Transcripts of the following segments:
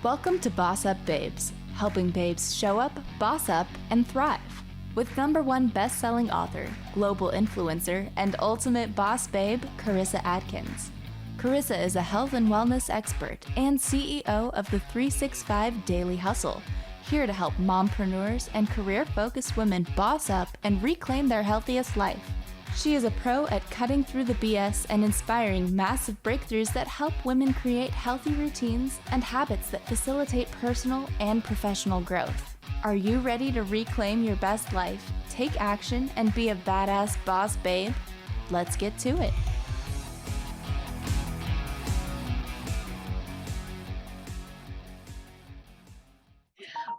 Welcome to BossUp Babes, helping babes show up, boss up, and thrive. With #1 best-selling author, global influencer, and ultimate boss babe, Carissa Adkins. Carissa is a health and wellness expert and CEO of the 365 Daily Hustle, here to help mompreneurs and career-focused women boss up and reclaim their healthiest life. She is a pro at cutting through the BS and inspiring massive breakthroughs that help women create healthy routines and habits that facilitate personal and professional growth. Are you ready to reclaim your best life, take action, and be a badass boss babe? Let's get to it.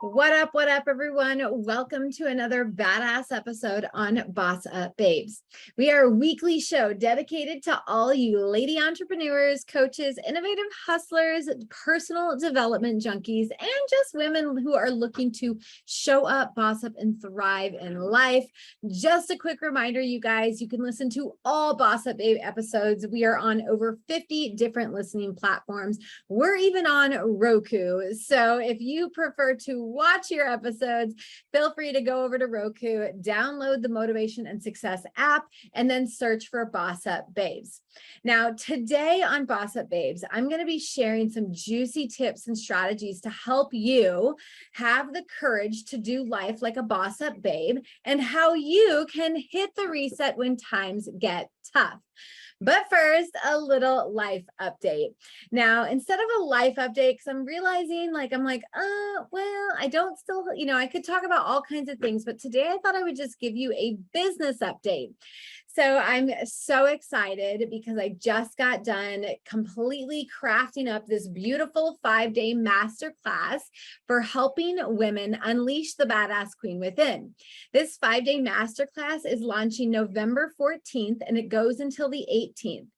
What up, everyone? Welcome to another badass episode on BossUp Babes. We are a weekly show dedicated to all you lady entrepreneurs, coaches, innovative hustlers, personal development junkies, and just women who are looking to show up, boss up, and thrive in life. Just a quick reminder, you guys, you can listen to all BossUp Babe episodes. We are on over 50 different listening platforms. We're even on Roku. So if you prefer to watch your episodes, feel free to go over to Roku, download the Motivation and Success app, and then search for BossUp Babes. Now, today on BossUp Babes, I'm going to be sharing some juicy tips and strategies to help you have the courage to do life like a boss-up babe and how you can hit the reset when times get tough. But first, a little life update. Now, instead of a life update, because I'm realizing well, I don't still, I could talk about all kinds of things, but today I thought I would just give you a business update. So I'm so excited because I just got done completely crafting up this beautiful 5-day masterclass for helping women unleash the badass queen within. This 5-day masterclass is launching November 14th and it goes until the 18th.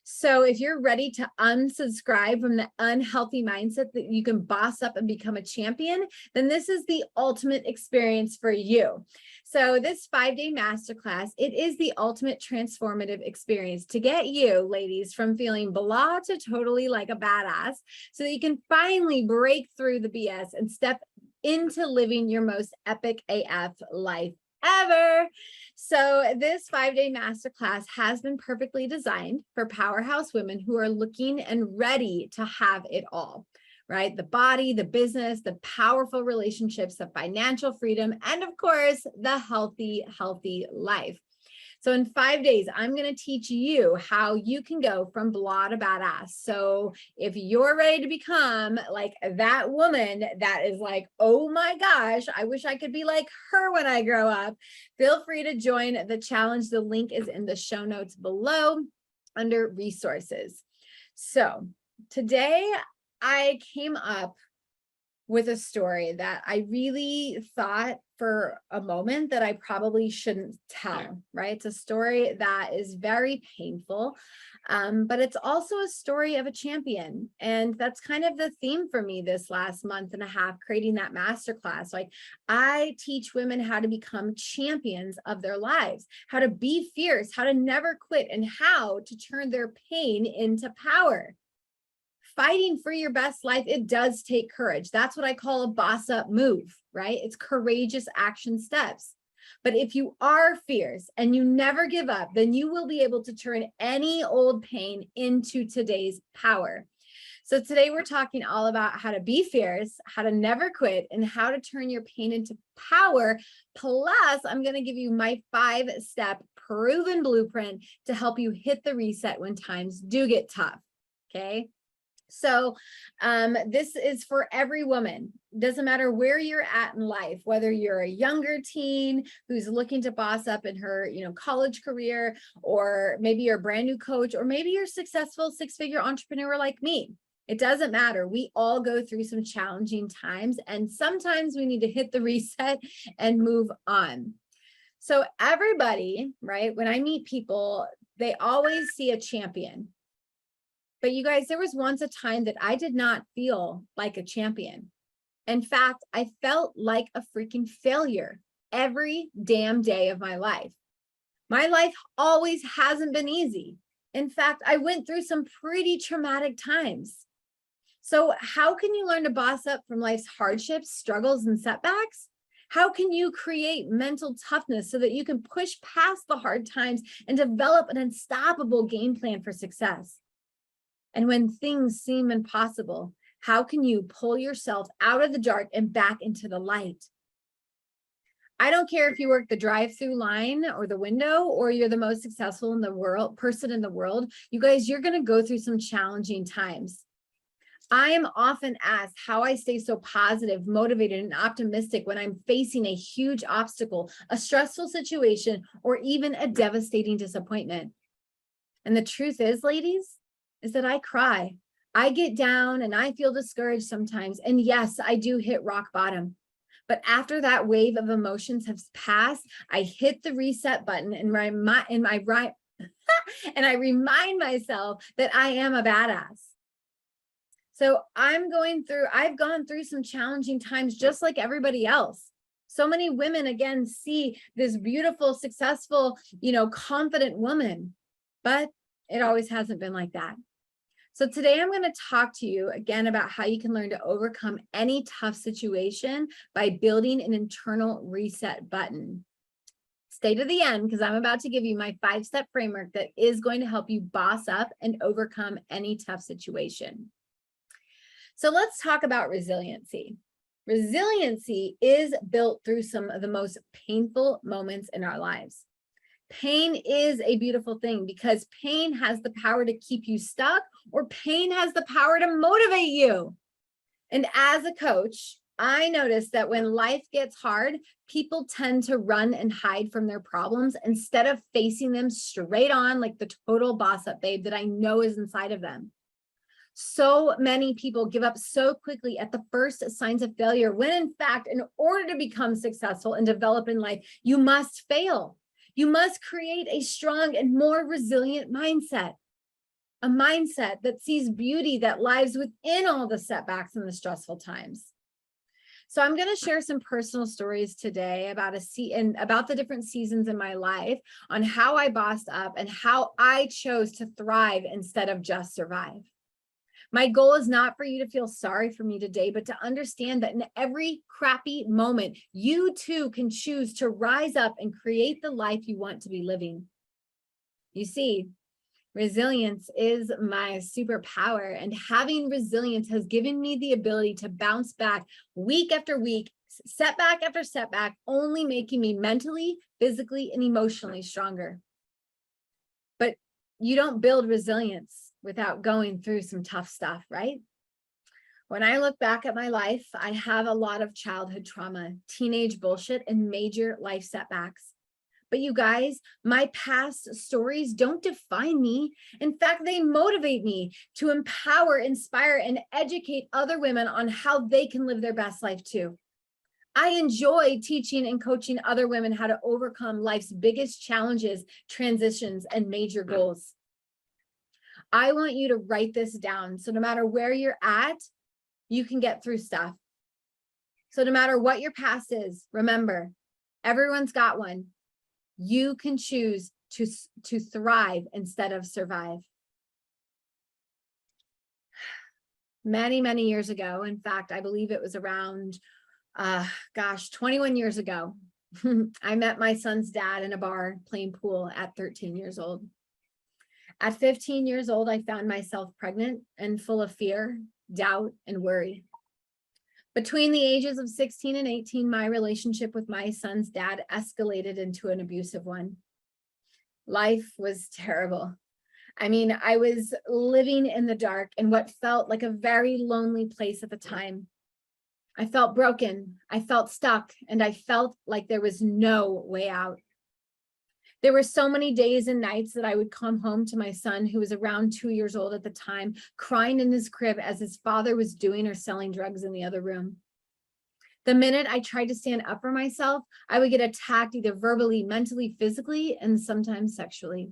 So if you're ready to unsubscribe from the unhealthy mindset that you can boss up and become a champion, then this is the ultimate experience for you. So this 5-day masterclass, it is the ultimate transformative experience to get you, ladies, from feeling blah to totally like a badass so that you can finally break through the BS and step into living your most epic AF life ever. So this 5-day masterclass has been perfectly designed for powerhouse women who are looking and ready to have it all, right? The body, the business, the powerful relationships, the financial freedom, and of course, the healthy life. So in 5 days, I'm going to teach you how you can go from blah to badass. So if you're ready to become like that woman that is like, oh my gosh, I wish I could be like her when I grow up, feel free to join the challenge. The link is in the show notes below under resources. So today I came up with a story that I really thought for a moment that I probably shouldn't tell, right? It's a story that is very painful, but it's also a story of a champion. And that's kind of the theme for me this last month and a half, creating that masterclass. Like I teach women how to become champions of their lives, how to be fierce, how to never quit, and how to turn their pain into power. Fighting for your best life, it does take courage. That's what I call a boss up move, right? It's courageous action steps. But if you are fierce and you never give up, then you will be able to turn any old pain into today's power. So today we're talking all about how to be fierce, how to never quit, and how to turn your pain into power. Plus, I'm going to give you my 5-step proven blueprint to help you hit the reset when times do get tough. Okay. So this is for every woman. Doesn't matter where you're at in life, whether you're a younger teen who's looking to boss up in her, college career, or maybe you're a brand new coach, or maybe you're a successful 6-figure entrepreneur like me. It doesn't matter. We all go through some challenging times, and sometimes we need to hit the reset and move on. So everybody, right, when I meet people, they always see a champion. But you guys, there was once a time that I did not feel like a champion. In fact, I felt like a freaking failure. every damn day of my life. My life always hasn't been easy. In fact, I went through some pretty traumatic times. So how can you learn to boss up from life's hardships, struggles, and setbacks? How can you create mental toughness so that you can push past the hard times and develop an unstoppable game plan for success? And when things seem impossible, how can you pull yourself out of the dark and back into the light? I don't care if you work the drive-through line or the window, or you're the most successful in the world person in the world. You guys, you're going to go through some challenging times. I am often asked how I stay so positive, motivated, and optimistic when I'm facing a huge obstacle, a stressful situation, or even a devastating disappointment. And the truth is, ladies, is that I cry. I get down and I feel discouraged sometimes. And yes, I do hit rock bottom. But after that wave of emotions has passed, I hit the reset button and I remind myself that I am a badass. So I've gone through some challenging times just like everybody else. So many women, again, see this beautiful, successful, confident woman, but it always hasn't been like that. So today I'm going to talk to you again about how you can learn to overcome any tough situation by building an internal reset button. Stay to the end because I'm about to give you my 5-step framework that is going to help you boss up and overcome any tough situation. So let's talk about resiliency. Resiliency is built through some of the most painful moments in our lives. Pain is a beautiful thing because pain has the power to keep you stuck, or pain has the power to motivate you. And as a coach, I noticed that when life gets hard, people tend to run and hide from their problems instead of facing them straight on like the total boss up babe that I know is inside of them. So many people give up so quickly at the first signs of failure, when in fact, in order to become successful and develop in life, you must fail. You must create a strong and more resilient mindset, a mindset that sees beauty that lies within all the setbacks and the stressful times. So I'm going to share some personal stories today about about the different seasons in my life, on how I bossed up and how I chose to thrive instead of just survive. My goal is not for you to feel sorry for me today, but to understand that in every crappy moment, you too can choose to rise up and create the life you want to be living. You see, resilience is my superpower, and having resilience has given me the ability to bounce back week after week, setback after setback, only making me mentally, physically, and emotionally stronger. But you don't build resilience without going through some tough stuff, right? When I look back at my life, I have a lot of childhood trauma, teenage bullshit, and major life setbacks. But you guys, my past stories don't define me. In fact, they motivate me to empower, inspire, and educate other women on how they can live their best life too. I enjoy teaching and coaching other women how to overcome life's biggest challenges, transitions, and major goals. I want you to write this down. So no matter where you're at, you can get through stuff. So no matter what your past is, remember, everyone's got one. You can choose to thrive instead of survive. Many, many years ago, in fact, I believe it was around, 21 years ago, I met my son's dad in a bar playing pool at 13 years old. At 15 years old, I found myself pregnant and full of fear, doubt, and worry. Between the ages of 16 and 18, my relationship with my son's dad escalated into an abusive one. Life was terrible. I mean, I was living in the dark in what felt like a very lonely place at the time. I felt broken, I felt stuck, and I felt like there was no way out. There were so many days and nights that I would come home to my son, who was around 2 years old at the time, crying in his crib as his father was doing or selling drugs in the other room. The minute I tried to stand up for myself, I would get attacked either verbally, mentally, physically, and sometimes sexually.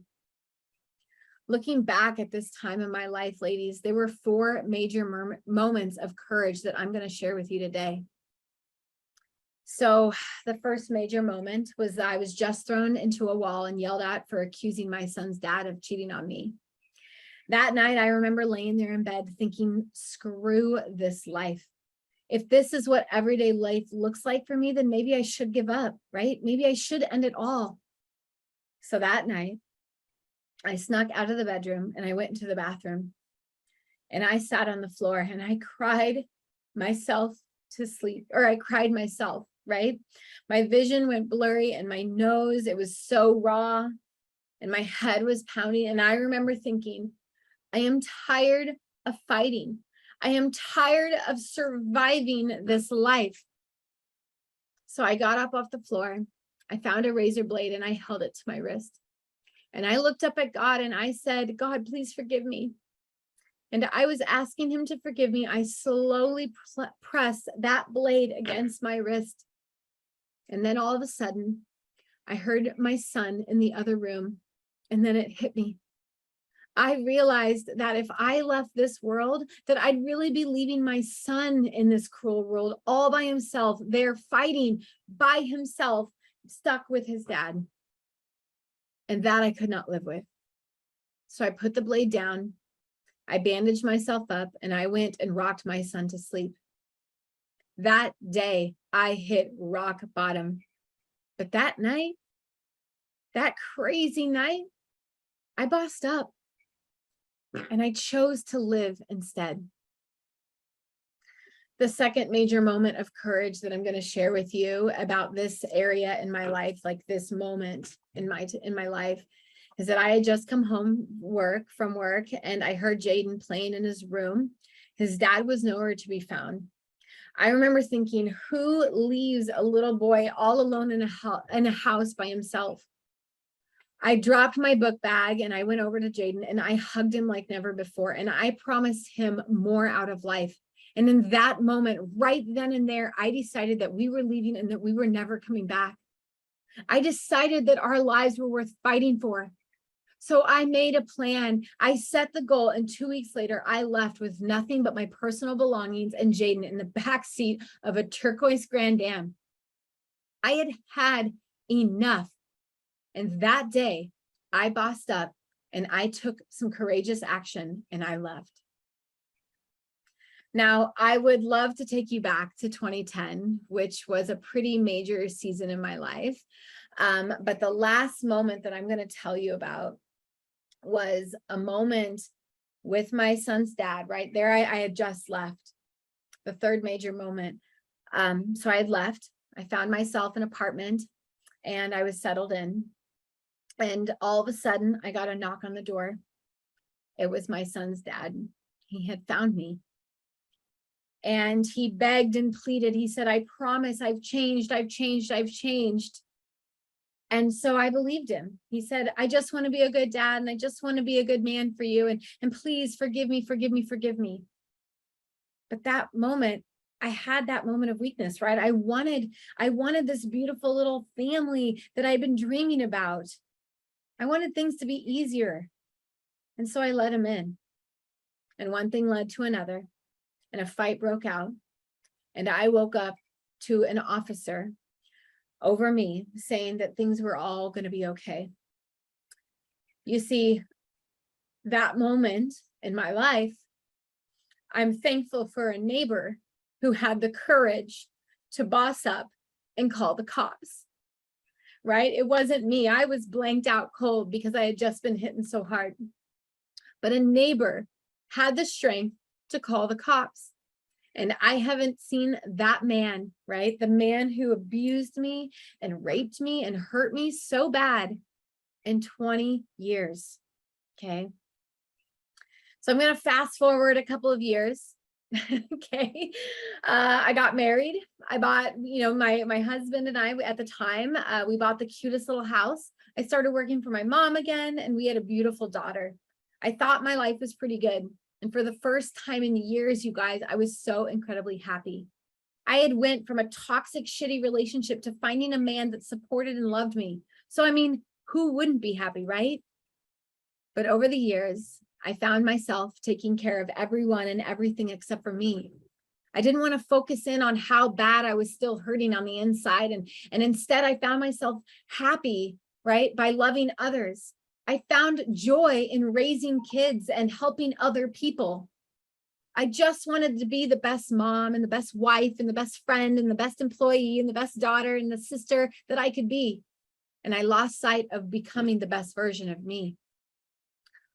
Looking back at this time in my life, ladies, there were 4 major moments of courage that I'm going to share with you today. So the first major moment was that I was just thrown into a wall and yelled at for accusing my son's dad of cheating on me. That night, I remember laying there in bed thinking, screw this life. If this is what everyday life looks like for me, then maybe I should give up, right? Maybe I should end it all. So that night, I snuck out of the bedroom and I went into the bathroom and I sat on the floor and I cried myself to sleep, or I cried myself, right? My vision went blurry and my nose, it was so raw and my head was pounding. And I remember thinking, I am tired of fighting. I am tired of surviving this life. So I got up off the floor. I found a razor blade and I held it to my wrist. And I looked up at God and I said, God, please forgive me. And I was asking him to forgive me. I slowly pressed that blade against my wrist. And then all of a sudden, I heard my son in the other room. And then it hit me. I realized that if I left this world, that I'd really be leaving my son in this cruel world all by himself, there fighting by himself, stuck with his dad. And that I could not live with. So I put the blade down, I bandaged myself up, and I went and rocked my son to sleep. That day, I hit rock bottom. But that night, that crazy night, I bossed up. And I chose to live instead. The second major moment of courage that I'm going to share with you about this area in my life, like this moment in my life, is that I had just come home from work and I heard Jaden playing in his room. His dad was nowhere to be found. I remember thinking, who leaves a little boy all alone in a house by himself? I dropped my book bag and I went over to Jaden and I hugged him like never before. And I promised him more out of life. And in that moment, right then and there, I decided that we were leaving and that we were never coming back. I decided that our lives were worth fighting for. So I made a plan. I set the goal, and 2 weeks later, I left with nothing but my personal belongings and Jaden in the back seat of a turquoise Grand Am. I had had enough. And that day, I bossed up and I took some courageous action and I left. Now, I would love to take you back to 2010, which was a pretty major season in my life. But the last moment that I'm going to tell you about was a moment with my son's dad. Right there, I had just left. The third major moment. So I had left. I found myself an apartment and I was settled in. And all of a sudden, I got a knock on the door. It was my son's dad. He had found me. And he begged and pleaded. He said, I promise I've changed, I've changed, I've changed. And so I believed him. He said, I just want to be a good dad and I just want to be a good man for you. And please forgive me, forgive me, forgive me. But that moment, I had that moment of weakness, right? I wanted this beautiful little family that I'd been dreaming about. I wanted things to be easier. And so I let him in. And one thing led to another. And a fight broke out. And I woke up to an officer over me saying that things were all going to be okay. You see, that moment in my life, I'm thankful for a neighbor who had the courage to boss up and call the cops. Right? It wasn't me. I was blanked out cold because I had just been hitting so hard. But a neighbor had the strength to call the cops. And I haven't seen that man, right? The man who abused me and raped me and hurt me so bad in 20 years. Okay. So I'm going to fast forward a couple of years. Okay. I got married. I bought, my husband and I, at the time, we bought the cutest little house. I started working for my mom again, and we had a beautiful daughter. I thought my life was pretty good. And for the first time in years, you guys, I was so incredibly happy. I had went from a toxic, shitty relationship to finding a man that supported and loved me. So, I mean, who wouldn't be happy, right? But over the years, I found myself taking care of everyone and everything except for me. I didn't want to focus in on how bad I was still hurting on the inside. And instead I found myself happy, right? By loving others. I found joy in raising kids and helping other people. I just wanted to be the best mom and the best wife and the best friend and the best employee and the best daughter and the sister that I could be. And I lost sight of becoming the best version of me.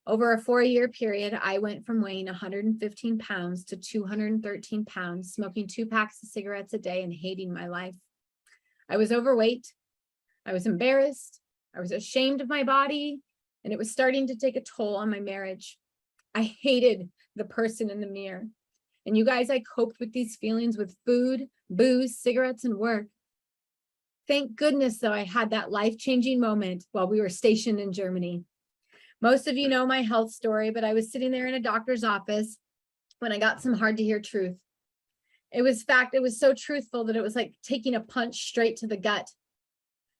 Over a 4-year period, I went from weighing 115 pounds to 213 pounds, smoking 2 packs of cigarettes a day and hating my life. I was overweight. I was embarrassed. I was ashamed of my body, and it was starting to take a toll on my marriage. I hated the person in the mirror. And you guys, I coped with these feelings with food, booze, cigarettes, and work. Thank goodness, though, I had that life-changing moment while we were stationed in Germany. Most of you know my health story, but I was sitting there in a doctor's office when I got some hard to hear truth. It was so truthful that it was like taking a punch straight to the gut.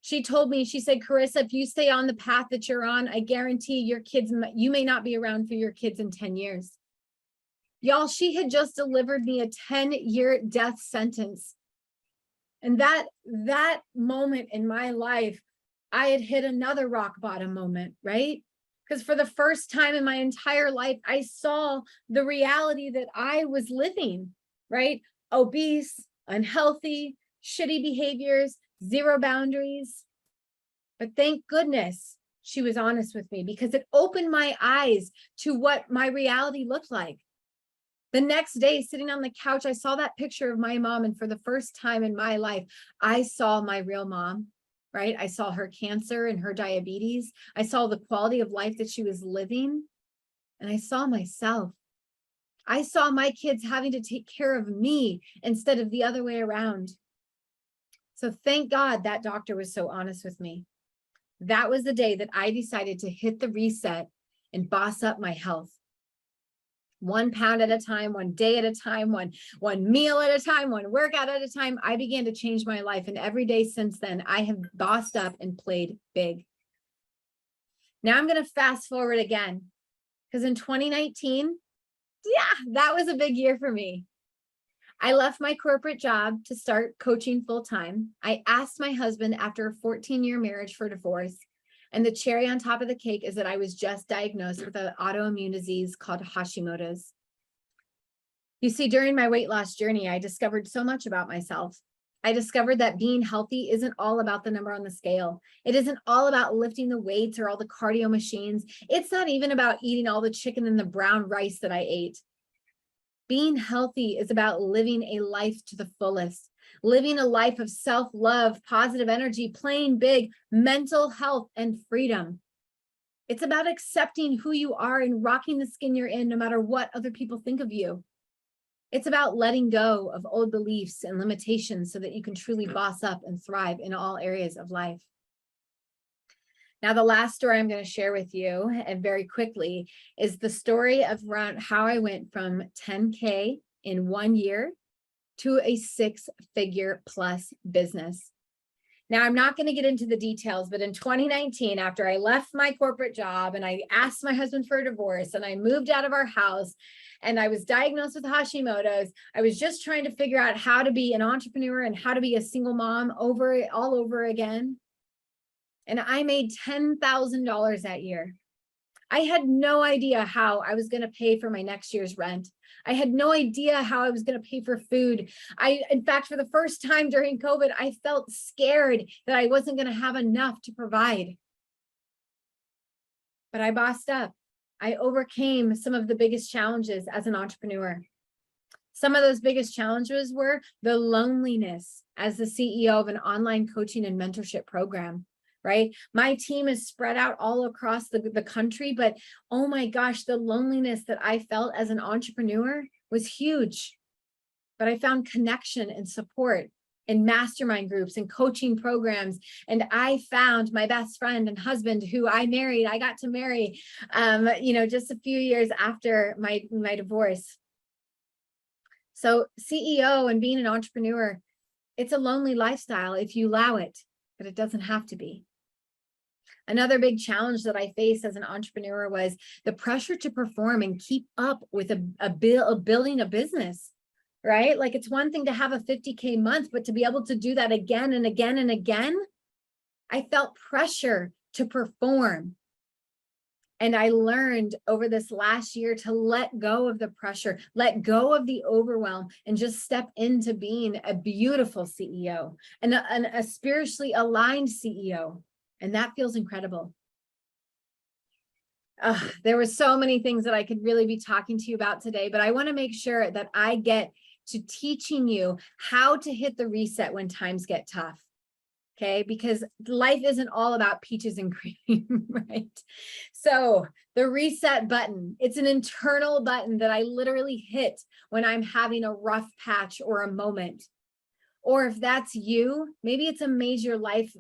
She told me, she said, Carissa, if you stay on the path that you're on, I guarantee your kids, you may not be around for your kids in 10 years. Y'all, she had just delivered me a 10-year death sentence. And that moment in my life, I had hit another rock bottom moment, right? Because for the first time in my entire life, I saw the reality that I was living, right? Obese, unhealthy, shitty behaviors, zero boundaries. But thank goodness she was honest with me, because it opened my eyes to what my reality looked like. The next day, sitting on the couch, I saw that picture of my mom. And for the first time in my life, I saw my real mom, right? I saw her cancer and her diabetes. I saw the quality of life that she was living. And I saw myself. I saw my kids having to take care of me instead of the other way around. So thank God that doctor was so honest with me. That was the day that I decided to hit the reset and boss up my health. 1 pound at a time, 1 day at a time, one meal at a time, 1 workout at a time. I began to change my life. And every day since then, I have bossed up and played big. Now I'm going to fast forward again, because in 2019, that was a big year for me. I left my corporate job to start coaching full time. I asked my husband after a 14-year marriage for divorce. And the cherry on top of the cake is that I was just diagnosed with an autoimmune disease called Hashimoto's. You see, during my weight loss journey, I discovered so much about myself. I discovered that being healthy isn't all about the number on the scale. It isn't all about lifting the weights or all the cardio machines. It's not even about eating all the chicken and the brown rice that I ate. Being healthy is about living a life to the fullest. Living a life of self-love, positive energy, playing big, mental health, and freedom. It's about accepting who you are and rocking the skin you're in, no matter what other people think of you. It's about letting go of old beliefs and limitations so that you can truly boss up and thrive in all areas of life. Now, the last story I'm going to share with you, and very quickly, is the story of how I went from 10K in 1 year to a 6-figure plus business. Now, I'm not going to get into the details, but in 2019, after I left my corporate job and I asked my husband for a divorce and I moved out of our house and I was diagnosed with Hashimoto's, I was just trying to figure out how to be an entrepreneur and how to be a single mom all over again. And I made $10,000 that year. I had no idea how I was going to pay for my next year's rent. I had no idea how I was going to pay for food. In fact, for the first time during COVID, I felt scared that I wasn't going to have enough to provide. But I bossed up. I overcame some of the biggest challenges as an entrepreneur. Some of those biggest challenges were the loneliness as the CEO of an online coaching and mentorship program. Right? My team is spread out all across the country, but oh my gosh, the loneliness that I felt as an entrepreneur was huge. But I found connection and support in mastermind groups and coaching programs. And I found my best friend and husband who I got to marry, just a few years after my divorce. So CEO and being an entrepreneur, it's a lonely lifestyle if you allow it, but it doesn't have to be. Another big challenge that I faced as an entrepreneur was the pressure to perform and keep up with building a business. right? Like it's one thing to have a 50K month, but to be able to do that again and again and again, I felt pressure to perform. And I learned over this last year to let go of the pressure, let go of the overwhelm, and just step into being a beautiful CEO and a spiritually aligned CEO. And that feels incredible. There were so many things that I could really be talking to you about today, but I want to make sure that I get to teaching you how to hit the reset when times get tough. Okay, because life isn't all about peaches and cream, right? So the reset button, it's an internal button that I literally hit when I'm having a rough patch or a moment. Or if that's you, maybe it's a major life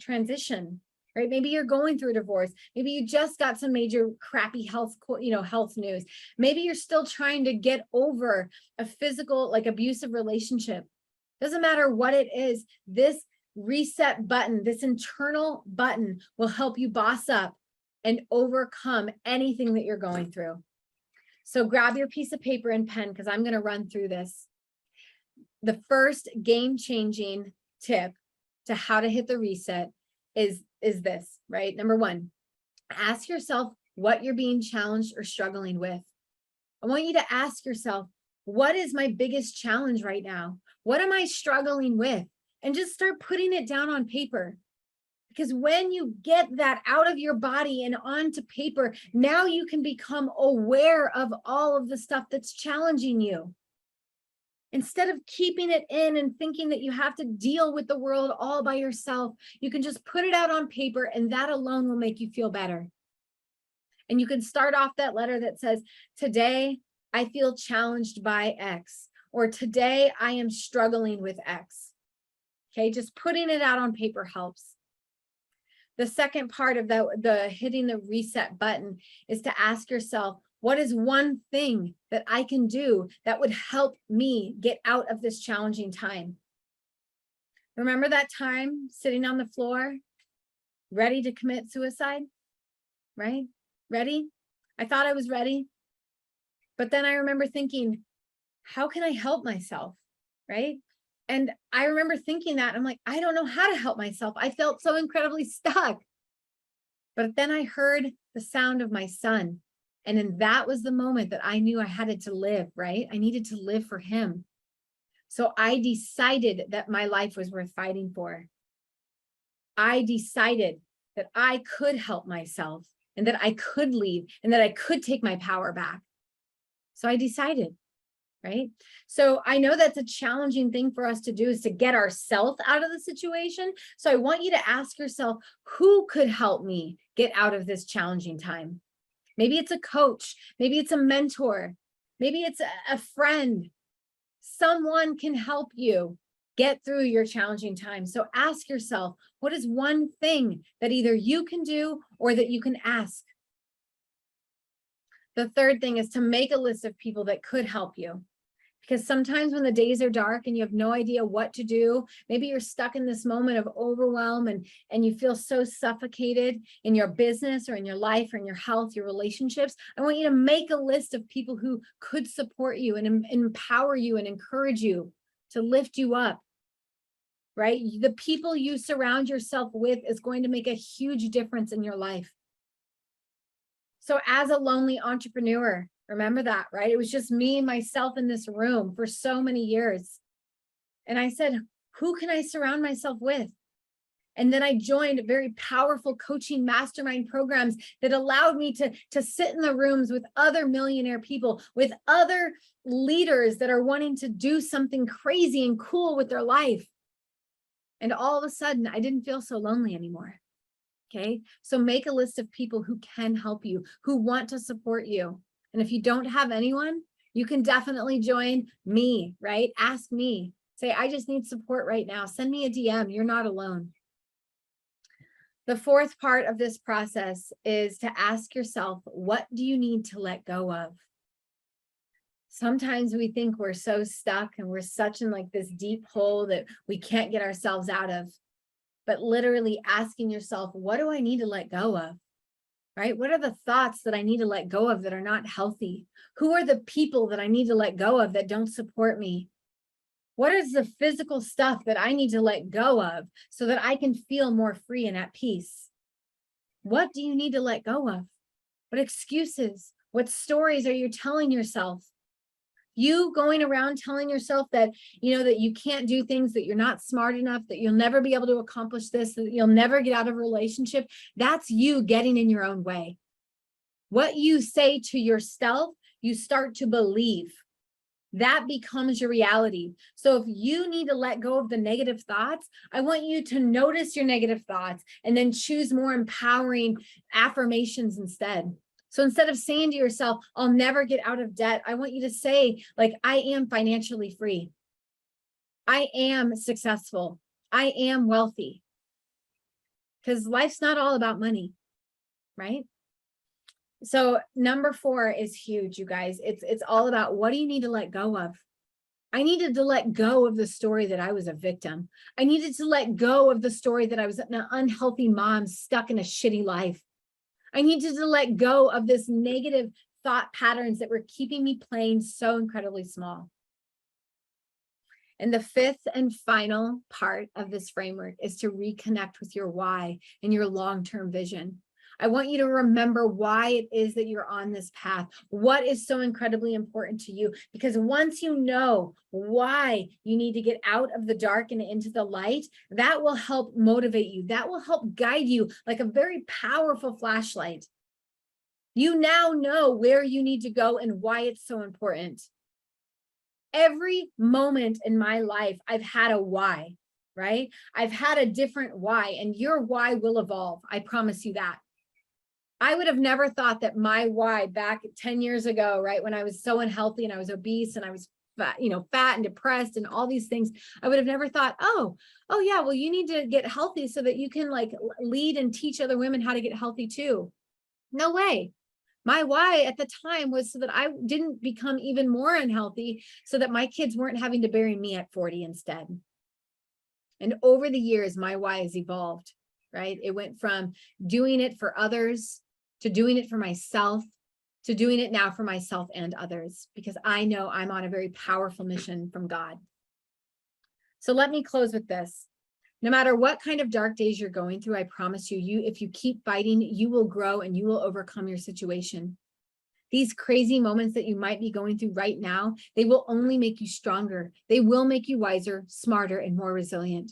transition, right? Maybe you're going through a divorce. Maybe you just got some major crappy health news. Maybe you're still trying to get over a physical, like abusive relationship. Doesn't matter what it is, this reset button, this internal button will help you boss up and overcome anything that you're going through. So grab your piece of paper and pen because I'm going to run through this. The first game-changing tip to how to hit the reset is this, right? Number one, ask yourself what you're being challenged or struggling with. I want you to ask yourself, what is my biggest challenge right now? What am I struggling with? And just start putting it down on paper. Because when you get that out of your body and onto paper, now you can become aware of all of the stuff that's challenging you. Instead of keeping it in and thinking that you have to deal with the world all by yourself, you can just put it out on paper and that alone will make you feel better. And you can start off that letter that says, today I feel challenged by X, or today I am struggling with X. Okay, just putting it out on paper helps. The second part of the hitting the reset button is to ask yourself, what is one thing that I can do that would help me get out of this challenging time? Remember that time sitting on the floor, ready to commit suicide, right? Ready? I thought I was ready. But then I remember thinking, how can I help myself, right? And I remember thinking that, I'm like, I don't know how to help myself. I felt so incredibly stuck. But then I heard the sound of my son. And then that was the moment that I knew I had to live, right? I needed to live for him. So I decided that my life was worth fighting for. I decided that I could help myself and that I could leave and that I could take my power back. So I decided, right? So I know that's a challenging thing for us to do, is to get ourselves out of the situation. So I want you to ask yourself, who could help me get out of this challenging time? Maybe it's a coach, maybe it's a mentor, maybe it's a friend. Someone can help you get through your challenging time. So ask yourself, what is one thing that either you can do or that you can ask? The third thing is to make a list of people that could help you. Because sometimes when the days are dark and you have no idea what to do, maybe you're stuck in this moment of overwhelm and you feel so suffocated in your business or in your life or in your health, your relationships. I want you to make a list of people who could support you and empower you and encourage you to lift you up, right? The people you surround yourself with is going to make a huge difference in your life. So as a lonely entrepreneur, remember that, right? It was just me and myself in this room for so many years. And I said, who can I surround myself with? And then I joined very powerful coaching mastermind programs that allowed me to sit in the rooms with other millionaire people, with other leaders that are wanting to do something crazy and cool with their life. And all of a sudden, I didn't feel so lonely anymore. Okay, so make a list of people who can help you, who want to support you. And if you don't have anyone, you can definitely join me, right? Ask me. Say, I just need support right now. Send me a DM. You're not alone. The fourth part of this process is to ask yourself, what do you need to let go of? Sometimes we think we're so stuck and we're such in like this deep hole that we can't get ourselves out of. But literally asking yourself, what do I need to let go of? right? What are the thoughts that I need to let go of that are not healthy? Who are the people that I need to let go of that don't support me? What is the physical stuff that I need to let go of so that I can feel more free and at peace? What do you need to let go of? What excuses, what stories are you telling yourself? You going around telling yourself that, that you can't do things, that you're not smart enough, that you'll never be able to accomplish this, that you'll never get out of a relationship. That's you getting in your own way. What you say to yourself, you start to believe. That becomes your reality. So if you need to let go of the negative thoughts, I want you to notice your negative thoughts and then choose more empowering affirmations instead. So instead of saying to yourself, I'll never get out of debt, I want you to say, like, I am financially free. I am successful. I am wealthy. Because life's not all about money, right? So number 4 is huge, you guys. It's all about, what do you need to let go of? I needed to let go of the story that I was a victim. I needed to let go of the story that I was an unhealthy mom stuck in a shitty life. I needed to let go of this negative thought patterns that were keeping me playing so incredibly small. And the 5th and final part of this framework is to reconnect with your why and your long-term vision. I want you to remember why it is that you're on this path. What is so incredibly important to you? Because once you know why you need to get out of the dark and into the light, that will help motivate you. That will help guide you like a very powerful flashlight. You now know where you need to go and why it's so important. Every moment in my life, I've had a why, right? I've had a different why, and your why will evolve. I promise you that. I would have never thought that my why back 10 years ago, right, when I was so unhealthy and I was obese and I was fat, fat and depressed and all these things, I would have never thought, oh yeah, well, you need to get healthy so that you can like lead and teach other women how to get healthy too. No way. My why at the time was so that I didn't become even more unhealthy, so that my kids weren't having to bury me at 40 instead. And over the years, my why has evolved, right? It went from doing it for others to doing it for myself, to doing it now for myself and others, because I know I'm on a very powerful mission from God. So let me close with this. No matter what kind of dark days you're going through, I promise you, if you keep fighting, you will grow and you will overcome your situation. These crazy moments that you might be going through right now, they will only make you stronger. They will make you wiser, smarter, and more resilient.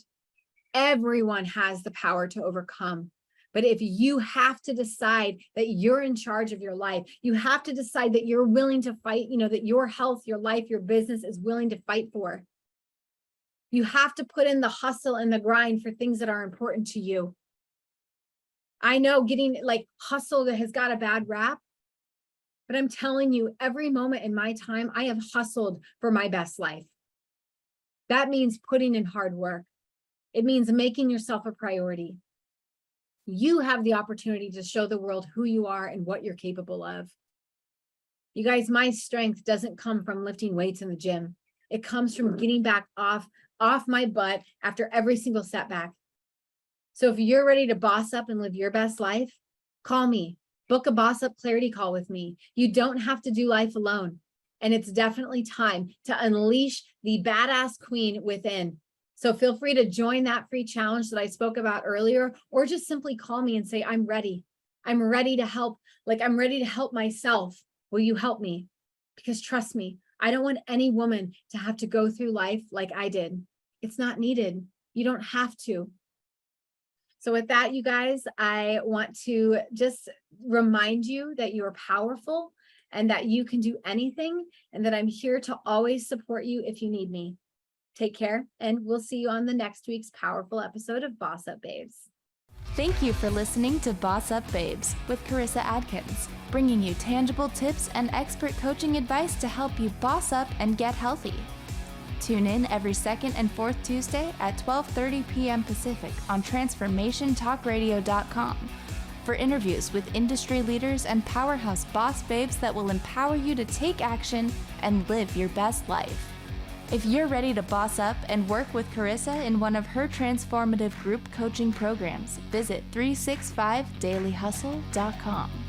Everyone has the power to overcome. But if you have to decide that you're in charge of your life, you have to decide that you're willing to fight, that your health, your life, your business is willing to fight for. You have to put in the hustle and the grind for things that are important to you. I know getting like hustle that has got a bad rap, but I'm telling you, every moment in my time, I have hustled for my best life. That means putting in hard work. It means making yourself a priority. You have the opportunity to show the world who you are and what you're capable of. You guys, my strength doesn't come from lifting weights in the gym. It comes from getting back off my butt after every single setback. So if you're ready to boss up and live your best life, call me. Book a Boss Up Clarity call with me. You don't have to do life alone. And it's definitely time to unleash the badass queen within. So feel free to join that free challenge that I spoke about earlier, or just simply call me and say, I'm ready. I'm ready to help. Like, I'm ready to help myself. Will you help me? Because trust me, I don't want any woman to have to go through life like I did. It's not needed. You don't have to. So with that, you guys, I want to just remind you that you're powerful and that you can do anything, and that I'm here to always support you if you need me. Take care, and we'll see you on the next week's powerful episode of Boss Up Babes. Thank you for listening to Boss Up Babes with Carissa Adkins, bringing you tangible tips and expert coaching advice to help you boss up and get healthy. Tune in every second and fourth Tuesday at 12:30 p.m. Pacific on TransformationTalkRadio.com for interviews with industry leaders and powerhouse boss babes that will empower you to take action and live your best life. If you're ready to boss up and work with Carissa in one of her transformative group coaching programs, visit 365dailyhustle.com.